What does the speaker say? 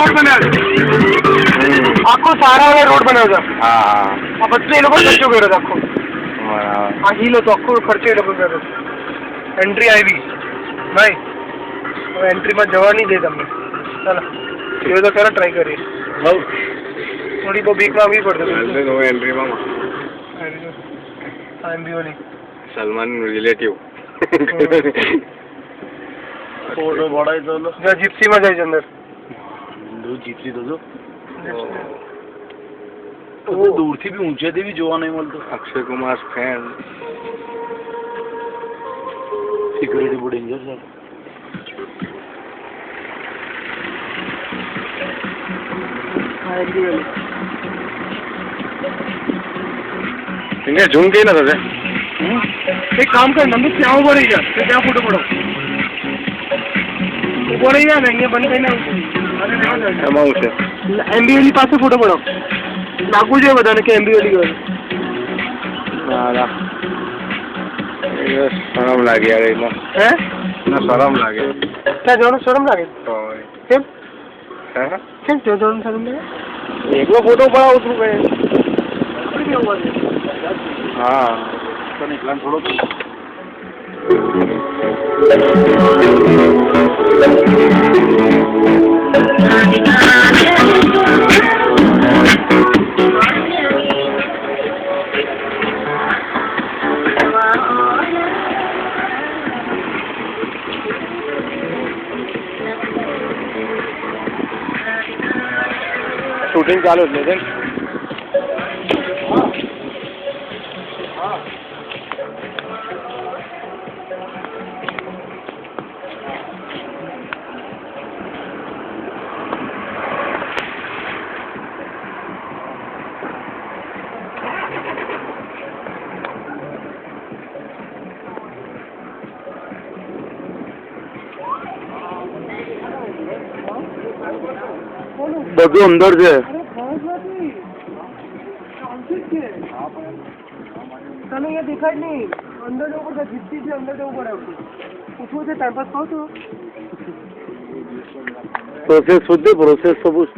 Road બનાવ્યો આખો સારા વાળો રોડ બનાવ્યો છે. હા આ બધું એ લોકો ખર્ચો કર્યો હતો આખો. બરાબર. આ હિલ હતો આખો ખર્ચો એ લોકો કર્યો. એન્ટ્રી આવી ભાઈ, હવે એન્ટ્રીમાં જવા નહીં દે તમને. ચાલો એ તો ખરા ટ્રાય કરીએ. થોડી બહુ બીક લાગવી પડશે. એન્ટ્રીમાં વાળી સલમાન રિલેટિવ ફોટો પડાય તો જીપ્સીમાં જાય છે અંદર. જીપસી તો દૂરથી બી ઊંચેથી બી જોવા નહીં મળતું. અક્ષય કુમાર ફેન. સિક્યુરિટી બહુ ડેન્જર છે. એને ઝૂમ કઈ ના થશે. એક કામ કર નંબર ત્યાં ઉભો રહી જા, ત્યાં ફોટો પડો. ઉભો રહી જા ને અહીંયા બંધ કરીને એમાં હું છે એમબીઓની પાસે ફોટો પડો. લાગવું જોઈએ બધાને કે એમબીઓની ગયો. શરમ લાગે યાર એમાં. હે ના શરમ લાગે. ત્યાં જવાનું શરમ લાગે? કેમ હે કેમ ત્યાં જવાનું શરમ લાગે? એકલો ફોટો પડાવું છું ભાઈ. હા તને એકલા થોડો શૂટિંગ ચાલુ જ છે. બધું અંદર છે. તને અહીંયા દેખાય જ નહીં. અંદર જવું પડશે. જીપસી છે, અંદર જવું પડે. પૂછવું છે ટાઈમ પાસ ખાવ છો? પ્રોસેસ સુધી પ્રોસેસ તો પૂછ.